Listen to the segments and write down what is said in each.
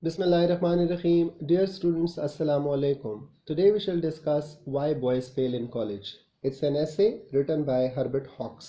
Bismillahirrahmanirrahim. Dear students, Assalamu alaikum. Today we shall discuss why boys fail in college. It's an essay written by Herbert Hawks.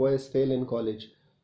Boys Fail in College.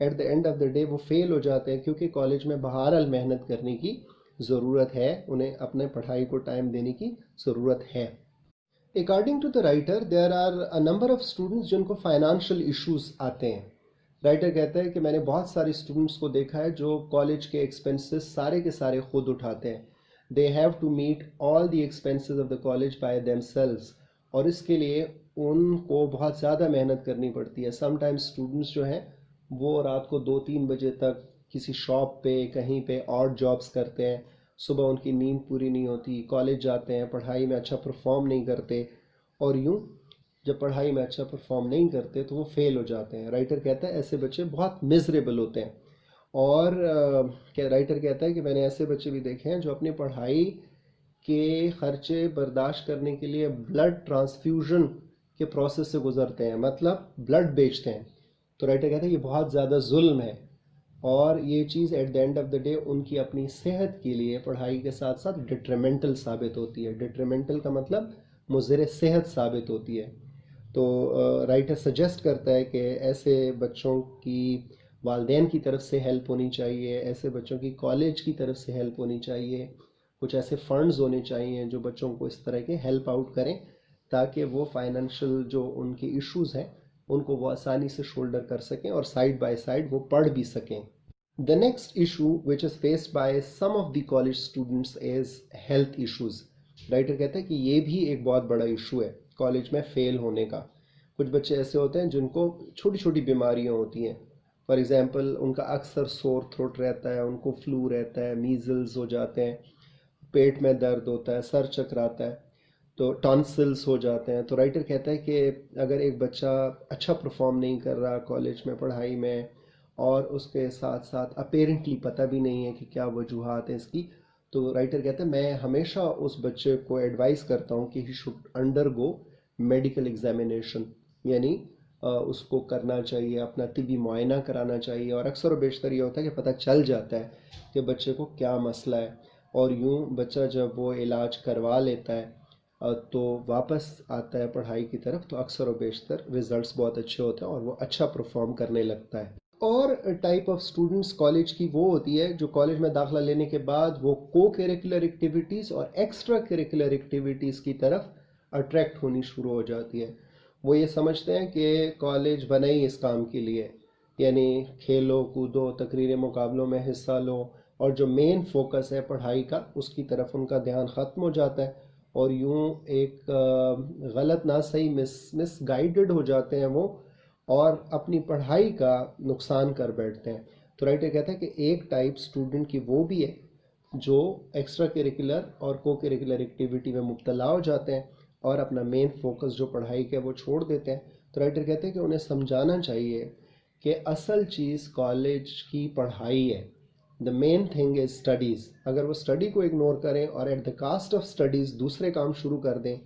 At the end of the day وہ fail ہو جاتے ہیں، کیونکہ college میں بہرحال محنت کرنے کی ضرورت ہے، انہیں اپنے پڑھائی کو ٹائم دینے کی ضرورت ہے۔ According to the writer there are a number of students جن کو فائنانشیل ایشوز آتے ہیں۔ رائٹر کہتا ہے کہ میں نے بہت سارے اسٹوڈنٹس کو دیکھا ہے جو کالج کے ایکسپینسز سارے کے سارے خود اٹھاتے ہیں۔ They have to meet all the expenses of the college by themselves, اور اس کے لیے ان کو بہت زیادہ محنت کرنی پڑتی ہے۔ سم ٹائمز اسٹوڈنٹس جو ہیں وہ رات کو 2-3 بجے تک کسی شاپ پہ کہیں پہ آڈ جابس کرتے ہیں، صبح ان کی نیند پوری نہیں ہوتی، کالج جاتے ہیں، پڑھائی میں اچھا پرفارم نہیں کرتے، اور یوں جب پڑھائی میں اچھا پرفارم نہیں کرتے تو وہ فیل ہو جاتے ہیں۔ رائٹر کہتا ہے ایسے بچے بہت مزریبل ہوتے ہیں، اور رائٹر کہتا ہے کہ میں نے ایسے بچے بھی دیکھے ہیں جو اپنی پڑھائی کے خرچے برداشت کرنے کے لیے بلڈ ٹرانسفیوژن کے پروسیس سے گزرتے ہیں، مطلب بلڈ بیچتے ہیں۔ تو رائٹر کہتا ہے یہ بہت زیادہ ظلم ہے، اور یہ چیز at the end of the day ان کی اپنی صحت کے لیے پڑھائی کے ساتھ ساتھ ڈیٹریمنٹل ثابت ہوتی ہے۔ ڈیٹریمنٹل کا مطلب مضر صحت ثابت ہوتی ہے۔ تو رائٹر سجیسٹ کرتا ہے کہ ایسے بچوں کی والدین کی طرف سے ہیلپ ہونی چاہیے، ایسے بچوں کی کالج کی طرف سے ہیلپ ہونی چاہیے، کچھ ایسے فنڈز ہونے چاہیے جو بچوں کو اس طرح کے ہیلپ آؤٹ کریں تاکہ وہ فائنینشیل جو ان کے ایشوز ہیں ان کو وہ آسانی سے شولڈر کر سکیں اور سائڈ بائی سائڈ وہ پڑھ بھی سکیں۔ The next issue which is faced by some of the college students is health issues. Writer کہتا ہے کہ یہ بھی ایک بہت بڑا ایشو ہے کالج میں فیل ہونے کا۔ کچھ بچے ایسے ہوتے ہیں جن کو چھوٹی چھوٹی بیماریاں ہوتی ہیں، فار ایگزامپل ان کا اکثر سور تھروٹ رہتا ہے، ان کو فلو رہتا ہے، میزلز ہو جاتے ہیں، پیٹ میں درد ہوتا ہے، سر چکراتا ہے، تو ٹانسلز ہو جاتے ہیں۔ تو رائٹر کہتا ہے کہ اگر ایک بچہ اچھا پرفارم نہیں کر رہا کالج میں پڑھائی میں، اور اس کے ساتھ ساتھ اپیرنٹلی پتہ بھی نہیں ہے کہ کیا وجوہات ہیں اس کی، تو رائٹر کہتا ہے میں ہمیشہ اس بچے کو ایڈوائز کرتا ہوں کہ he should under go medical examination, یعنی اس کو کرنا چاہیے، اپنا طبی معائنہ کرانا چاہیے، اور اکثر و بیشتر یہ ہوتا ہے کہ پتہ چل جاتا ہے کہ بچے کو کیا مسئلہ ہے، اور یوں بچہ جب وہ علاج کروا لیتا ہے تو واپس آتا ہے پڑھائی کی طرف تو اکثر و بیشتر ریزلٹس بہت اچھے ہوتے ہیں اور وہ اچھا پرفارم کرنے لگتا ہے۔ اور ٹائپ آف اسٹوڈنٹس کالج کی وہ ہوتی ہے جو کالج میں داخلہ لینے کے بعد وہ کو کریکولر ایکٹیویٹیز اور ایکسٹرا کریکولر ایکٹیویٹیز کی طرف اٹریکٹ ہونی شروع ہو جاتی ہے۔ وہ یہ سمجھتے ہیں کہ کالج بنا ہی اس کام کے لیے، یعنی کھیلو کودو، تقریری مقابلوں میں حصہ لو، اور جو مین فوکس ہے پڑھائی کا اس کی طرف ان کا دھیان ختم ہو جاتا ہے، اور یوں ایک غلط نہ صحیح مس گائیڈڈ ہو جاتے ہیں وہ، اور اپنی پڑھائی کا نقصان کر بیٹھتے ہیں۔ تو رائٹر کہتا ہے کہ ایک ٹائپ اسٹوڈنٹ کی وہ بھی ہے جو ایکسٹرا کریکولر اور کو کریکولر ایکٹیویٹی میں مبتلا ہو جاتے ہیں اور اپنا مین فوکس جو پڑھائی کا وہ چھوڑ دیتے ہیں۔ تو رائٹر کہتے ہیں کہ انہیں سمجھانا چاہیے کہ اصل چیز کالج کی پڑھائی ہے، دا مین تھنگ از اسٹڈیز۔ اگر وہ اسٹڈی کو اگنور کریں اور at the cost of studies دوسرے کام شروع کر دیں،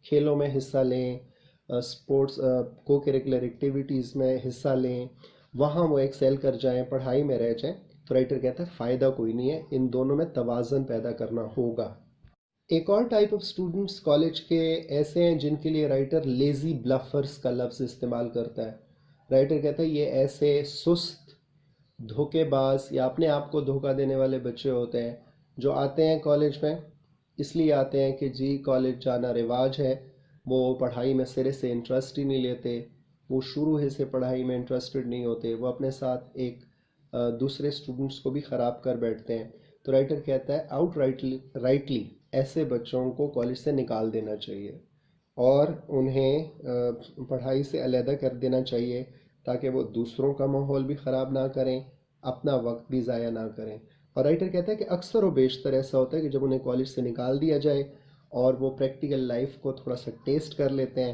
کھیلوں میں حصہ لیں، اسپورٹس کو کریکولر ایکٹیویٹیز میں حصہ لیں، وہاں وہ ایکسیل کر جائیں، پڑھائی میں رہ جائیں، تو رائٹر کہتا ہے فائدہ کوئی نہیں ہے، ان دونوں میں توازن پیدا کرنا ہوگا۔ ایک اور ٹائپ آف اسٹوڈنٹس کالج کے ایسے ہیں جن کے لیے رائٹر لیزی بلفرز کا لفظ استعمال کرتا ہے۔ رائٹر کہتا ہے یہ ایسے سست، دھوکے باز یا اپنے آپ کو دھوکہ دینے والے بچے ہوتے ہیں جو آتے ہیں کالج میں، اس لیے آتے ہیں کہ جی کالج جانا رواج ہے، وہ پڑھائی میں سرے سے انٹرسٹ ہی نہیں لیتے، وہ شروع ہی سے پڑھائی میں انٹرسٹڈ نہیں ہوتے، وہ اپنے ساتھ ایک دوسرے اسٹوڈنٹس کو بھی خراب کر بیٹھتے ہیں۔ تو رائٹر کہتا ہے آؤٹ رائٹلی ایسے بچوں کو کالج سے نکال دینا چاہیے اور انہیں پڑھائی سے علیحدہ کر دینا چاہیے تاکہ وہ دوسروں کا ماحول بھی خراب نہ کریں، اپنا وقت بھی ضائع نہ کریں۔ اور رائٹر کہتا ہے کہ اکثر و بیشتر ایسا ہوتا ہے کہ جب انہیں کالج سے نکال دیا جائے اور وہ پریکٹیکل لائف کو تھوڑا سا ٹیسٹ کر لیتے ہیں،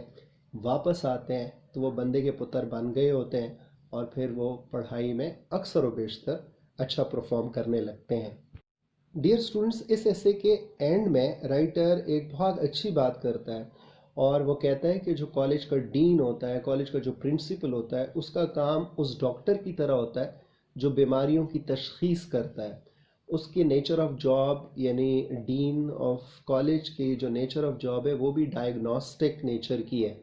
واپس آتے ہیں تو وہ بندے کے پتر بن گئے ہوتے ہیں اور پھر وہ پڑھائی میں اکثر و بیشتر اچھا پرفارم کرنے لگتے ہیں۔ ڈیئر اسٹوڈنٹس، اس ایسے کے اینڈ میں رائٹر ایک بہت اچھی بات کرتا ہے اور وہ کہتا ہے کہ جو کالج کا ڈین ہوتا ہے، کالج کا جو پرنسپل ہوتا ہے، اس کا کام اس ڈاکٹر کی طرح ہوتا ہے جو بیماریوں کی تشخیص کرتا ہے۔ اس کے نیچر آف جاب، یعنی ڈین آف کالج کی جو نیچر آف جاب ہے وہ بھی ڈائگنوسٹک نیچر کی ہے،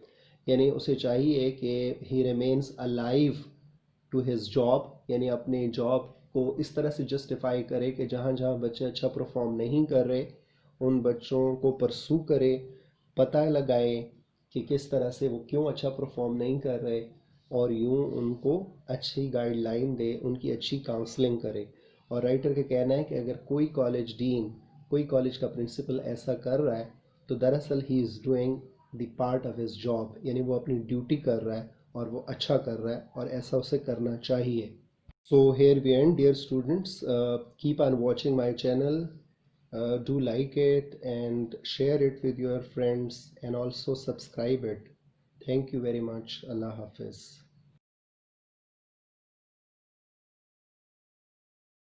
یعنی اسے چاہیے کہ he remains alive to his job, یعنی اپنے جاب کو اس طرح سے جسٹیفائی کرے کہ جہاں جہاں بچے اچھا پرفارم نہیں کر رہے ان بچوں کو پرسو کرے، پتہ لگائے کہ کس طرح سے وہ کیوں اچھا پرفارم نہیں کر رہے، اور یوں ان کو اچھی گائیڈ لائن دے، ان کی اچھی کاؤنسلنگ کرے۔ اور رائٹر کا کہنا ہے کہ اگر کوئی کالج ڈین، کوئی کالج کا پرنسپل ایسا کر رہا ہے تو دراصل he is doing the part of his job, یعنی وہ اپنی ڈیوٹی کر رہا ہے اور وہ اچھا کر رہا ہے اور ایسا اسے کرنا چاہیے۔ So here we end, dear students. Keep on watching my channel. Do like it and share it with your friends and also subscribe it. Thank you very much. Allah Hafiz.